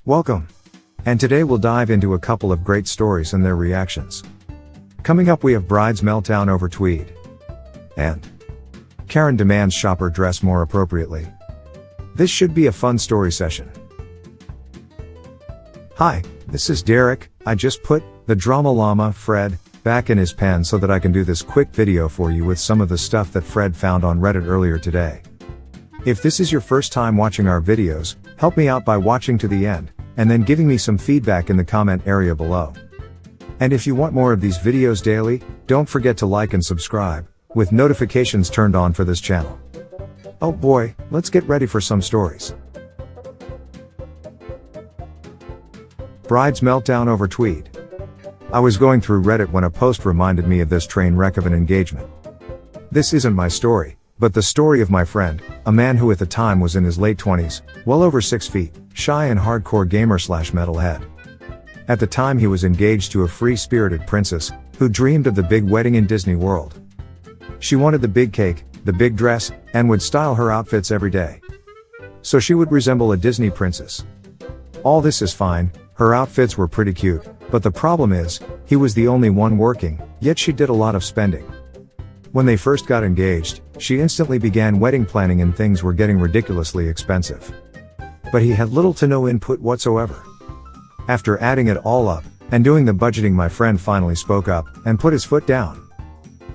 Welcome! And today we'll dive into a couple of great stories and their reactions. Coming up we have Bride's meltdown over Tweed. And Karen demands shopper dress more appropriately. This should be a fun story session. Hi, this is Derek. I just put the Drama Llama, Fred, back in his pen so that I can do this quick video for you with some of the stuff that Fred found on Reddit earlier today. If this is your first time watching our videos, help me out by watching to the end, and then giving me some feedback in the comment area below. And if you want more of these videos daily, don't forget to like and subscribe, with notifications turned on for this channel. Oh boy, let's get ready for some stories. Bride's meltdown over Tweed. I was going through Reddit when a post reminded me of this train wreck of an engagement. This isn't my story, but the story of my friend, a man who at the time was in his late 20s, well over 6 feet, shy and hardcore gamer/metalhead. At the time he was engaged to a free-spirited princess, who dreamed of the big wedding in Disney World. She wanted the big cake, the big dress, and would style her outfits every day. So she would resemble a Disney princess. All this is fine, her outfits were pretty cute, but the problem is, he was the only one working, yet she did a lot of spending. When they first got engaged, she instantly began wedding planning and things were getting ridiculously expensive. But he had little to no input whatsoever. After adding it all up, and doing the budgeting, my friend finally spoke up, and put his foot down.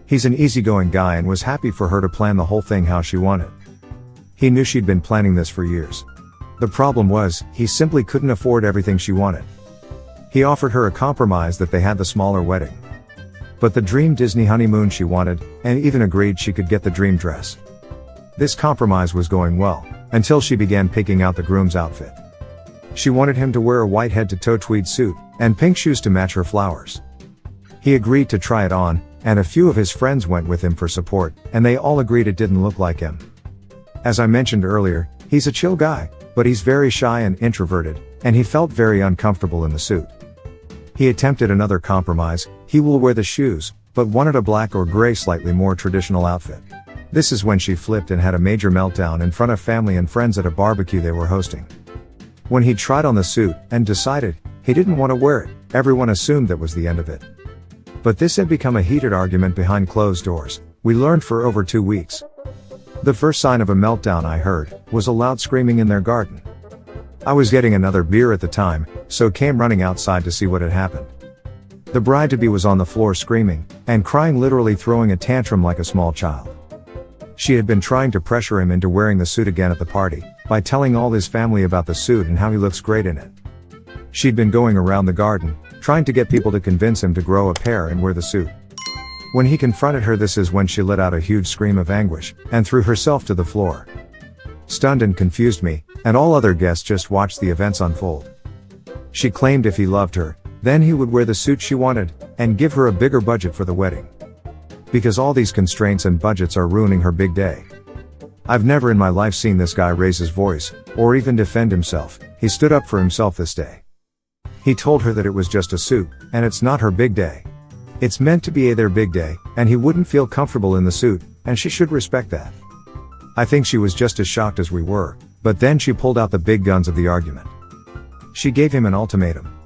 He's an easygoing guy and was happy for her to plan the whole thing how she wanted. He knew she'd been planning this for years. The problem was, he simply couldn't afford everything she wanted. He offered her a compromise that they had the smaller wedding. But the dream Disney honeymoon she wanted, and even agreed she could get the dream dress. This compromise was going well, until she began picking out the groom's outfit. She wanted him to wear a white head-to-toe tweed suit, and pink shoes to match her flowers. He agreed to try it on, and a few of his friends went with him for support, and they all agreed it didn't look like him. As I mentioned earlier, he's a chill guy, but he's very shy and introverted, and he felt very uncomfortable in the suit. He attempted another compromise, he will wear the shoes, but wanted a black or gray slightly more traditional outfit. This is when she flipped and had a major meltdown in front of family and friends at a barbecue they were hosting. When he tried on the suit, and decided, he didn't want to wear it, everyone assumed that was the end of it. But this had become a heated argument behind closed doors, we learned, for over 2 weeks. The first sign of a meltdown I heard, was a loud screaming in their garden. I was getting another beer at the time, so came running outside to see what had happened. The bride-to-be was on the floor screaming, and crying, literally throwing a tantrum like a small child. She had been trying to pressure him into wearing the suit again at the party, by telling all his family about the suit and how he looks great in it. She'd been going around the garden, trying to get people to convince him to grow a pair and wear the suit. When he confronted her, this is when she let out a huge scream of anguish, and threw herself to the floor. Stunned and confused me, and all other guests just watched the events unfold. She claimed if he loved her, then he would wear the suit she wanted, and give her a bigger budget for the wedding. Because all these constraints and budgets are ruining her big day. I've never in my life seen this guy raise his voice, or even defend himself. He stood up for himself this day. He told her that it was just a suit, and it's not her big day. It's meant to be their big day, and he wouldn't feel comfortable in the suit, and she should respect that. I think she was just as shocked as we were, but then she pulled out the big guns of the argument. She gave him an ultimatum.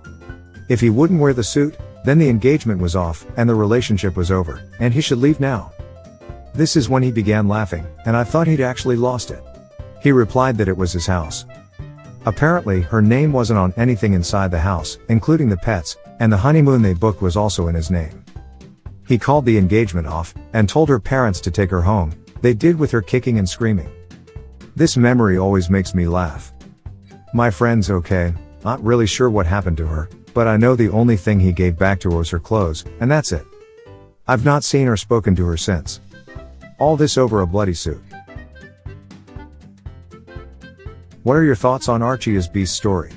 If he wouldn't wear the suit, then the engagement was off, and the relationship was over, and he should leave now. This is when he began laughing, and I thought he'd actually lost it. He replied that it was his house. Apparently, her name wasn't on anything inside the house, including the pets, and the honeymoon they booked was also in his name. He called the engagement off, and told her parents to take her home. They did, with her kicking and screaming. This memory always makes me laugh. My friend's okay, not really sure what happened to her, but I know the only thing he gave back to her was her clothes, and that's it. I've not seen or spoken to her since. All this over a bloody suit. What are your thoughts on Archie as Beast's story?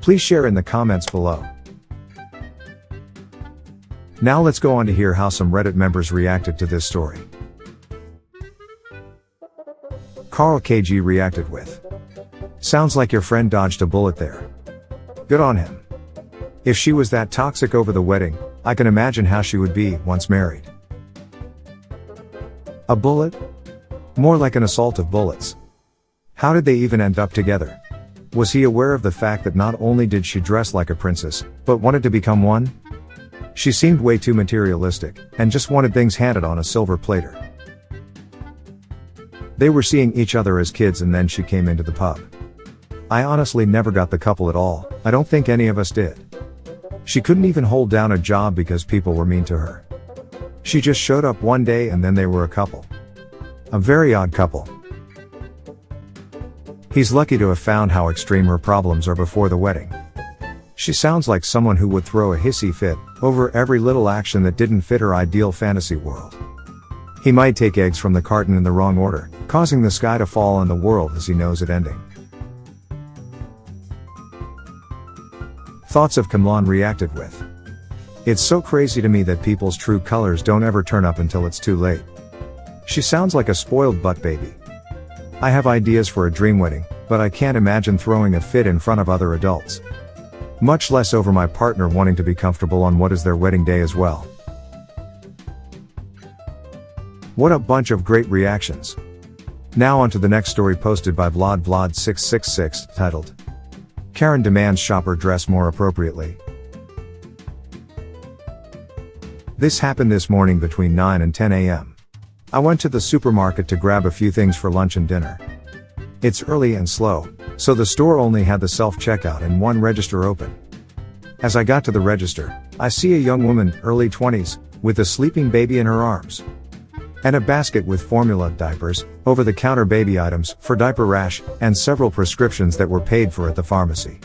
Please share in the comments below. Now let's go on to hear how some Reddit members reacted to this story. Carl KG reacted with, "Sounds like your friend dodged a bullet there. Good on him. If she was that toxic over the wedding, I can imagine how she would be once married. A bullet? More like an assault of bullets. How did they even end up together? Was he aware of the fact that not only did she dress like a princess, but wanted to become one? She seemed way too materialistic, and just wanted things handed on a silver platter. They were seeing each other as kids and then she came into the pub. I honestly never got the couple at all, I don't think any of us did. She couldn't even hold down a job because people were mean to her. She just showed up one day and then they were a couple. A very odd couple. He's lucky to have found how extreme her problems are before the wedding. She sounds like someone who would throw a hissy fit over every little action that didn't fit her ideal fantasy world. He might take eggs from the carton in the wrong order, causing the sky to fall on the world as he knows it ending. Thoughts of Kamlan reacted with. It's so crazy to me that people's true colors don't ever turn up until it's too late. She sounds like a spoiled butt baby. I have ideas for a dream wedding, but I can't imagine throwing a fit in front of other adults. Much less over my partner wanting to be comfortable on what is their wedding day as well. What a bunch of great reactions. Now on to the next story posted by VladVlad666, titled, Karen demands shopper dress more appropriately. This happened this morning between 9 and 10 a.m. I went to the supermarket to grab a few things for lunch and dinner. It's early and slow, so the store only had the self-checkout and one register open. As I got to the register, I see a young woman, early 20s, with a sleeping baby in her arms. And a basket with formula, diapers, over-the-counter baby items, for diaper rash, and several prescriptions that were paid for at the pharmacy.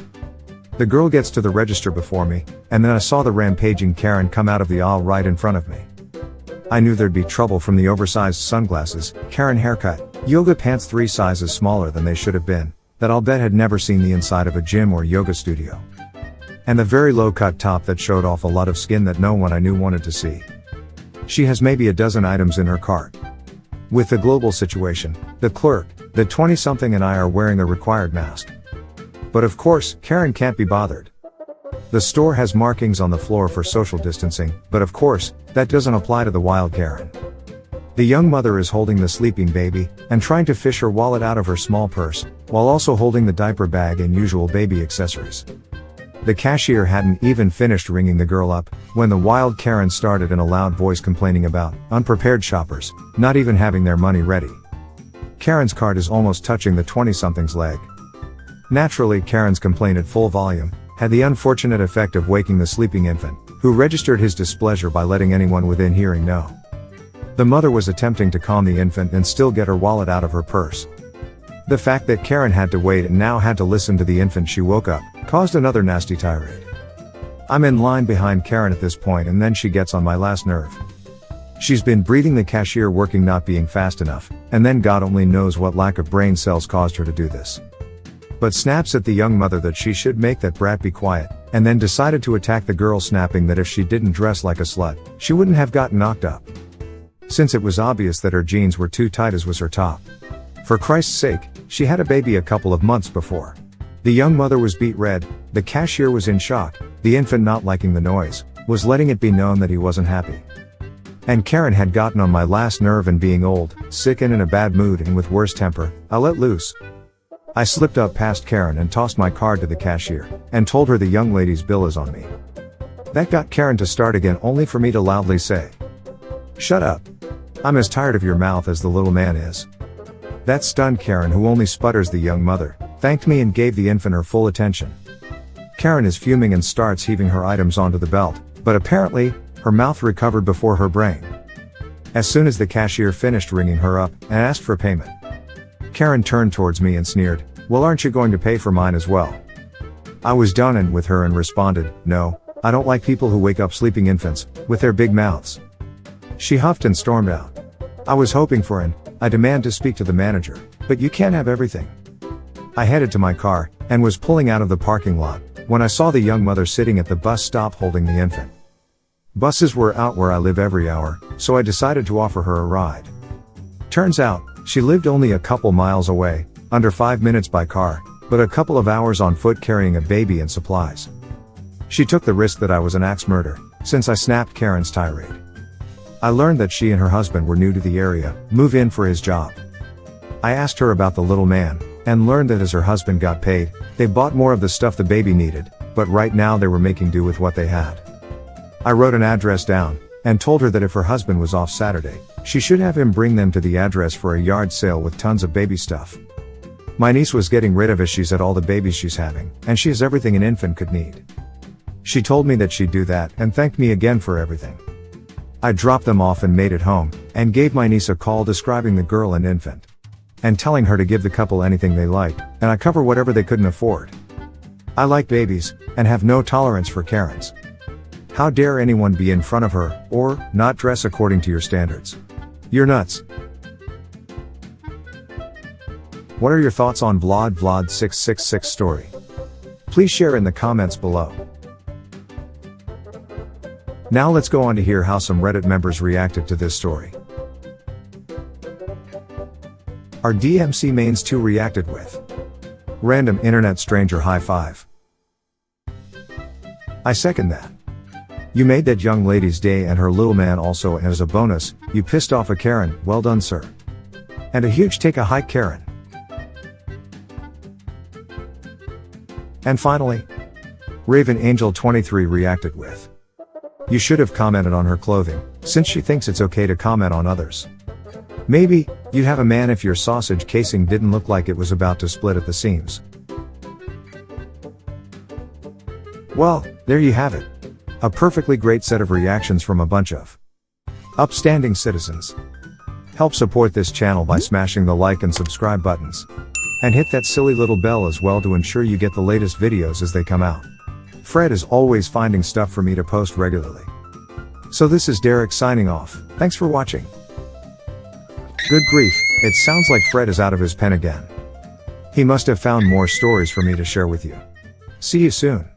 The girl gets to the register before me, and then I saw the rampaging Karen come out of the aisle right in front of me. I knew there'd be trouble from the oversized sunglasses, Karen haircut, yoga pants 3 sizes smaller than they should have been, that I'll bet had never seen the inside of a gym or yoga studio. And the very low-cut top that showed off a lot of skin that no one I knew wanted to see. She has maybe a dozen items in her cart. With the global situation, the clerk, the 20-something and I are wearing a required mask. But of course, Karen can't be bothered. The store has markings on the floor for social distancing, but of course, that doesn't apply to the wild Karen. The young mother is holding the sleeping baby, and trying to fish her wallet out of her small purse, while also holding the diaper bag and usual baby accessories. The cashier hadn't even finished ringing the girl up, when the wild Karen started in a loud voice complaining about unprepared shoppers, not even having their money ready. Karen's cart is almost touching the 20-something's leg. Naturally, Karen's complaint at full volume had the unfortunate effect of waking the sleeping infant, who registered his displeasure by letting anyone within hearing know. The mother was attempting to calm the infant and still get her wallet out of her purse. The fact that Karen had to wait and now had to listen to the infant she woke up, caused another nasty tirade. I'm in line behind Karen at this point and then she gets on my last nerve. She's been breathing the cashier working not being fast enough, and then God only knows what lack of brain cells caused her to do this. But snaps at the young mother that she should make that brat be quiet, and then decided to attack the girl, snapping that if she didn't dress like a slut, she wouldn't have gotten knocked up. Since it was obvious that her jeans were too tight as was her top. For Christ's sake, she had a baby a couple of months before. The young mother was beet red, the cashier was in shock, the infant not liking the noise, was letting it be known that he wasn't happy. And Karen had gotten on my last nerve, and being old, sick and in a bad mood and with worse temper, I let loose. I slipped up past Karen and tossed my card to the cashier, and told her the young lady's bill is on me. That got Karen to start again, only for me to loudly say, "Shut up. I'm as tired of your mouth as the little man is." That stunned Karen, who only sputters. The young mother thanked me and gave the infant her full attention. Karen is fuming and starts heaving her items onto the belt, but apparently, her mouth recovered before her brain. As soon as the cashier finished ringing her up and asked for payment, Karen turned towards me and sneered, "Well, aren't you going to pay for mine as well?" I was done with her and responded, "No, I don't like people who wake up sleeping infants with their big mouths." She huffed and stormed out. I was hoping for an "I demand to speak to the manager, but you can't have everything." I headed to my car and was pulling out of the parking lot when I saw the young mother sitting at the bus stop holding the infant. Buses were out where I live every hour, so I decided to offer her a ride. Turns out, she lived only a couple miles away, under 5 minutes by car, but a couple of hours on foot carrying a baby and supplies. She took the risk that I was an axe murderer, since I snapped Karen's tirade. I learned that she and her husband were new to the area, move in for his job. I asked her about the little man, and learned that as her husband got paid, they bought more of the stuff the baby needed, but right now they were making do with what they had. I wrote an address down, and told her that if her husband was off Saturday, she should have him bring them to the address for a yard sale with tons of baby stuff. My niece was getting rid of as she's had all the babies she's having, and she has everything an infant could need. She told me that she'd do that, and thanked me again for everything. I dropped them off and made it home, and gave my niece a call describing the girl and infant, and telling her to give the couple anything they liked, and I cover whatever they couldn't afford. I like babies, and have no tolerance for Karens. How dare anyone be in front of her, or not dress according to your standards? You're nuts. What are your thoughts on Vlad666 story? Please share in the comments below. Now let's go on to hear how some Reddit members reacted to this story. Our DMC mains 2 reacted with random internet stranger high five. I second that. You made that young lady's day and her little man also, and as a bonus, you pissed off a Karen, well done sir. And a huge take a hike Karen. And finally, Raven Angel 23 reacted with you should have commented on her clothing, since she thinks it's okay to comment on others. Maybe, you'd have a man if your sausage casing didn't look like it was about to split at the seams. Well, there you have it. A perfectly great set of reactions from a bunch of upstanding citizens. Help support this channel by smashing the like and subscribe buttons. And hit that silly little bell as well to ensure you get the latest videos as they come out. Fred is always finding stuff for me to post regularly. So this is Derek signing off, thanks for watching. Good grief, it sounds like Fred is out of his pen again. He must have found more stories for me to share with you. See you soon.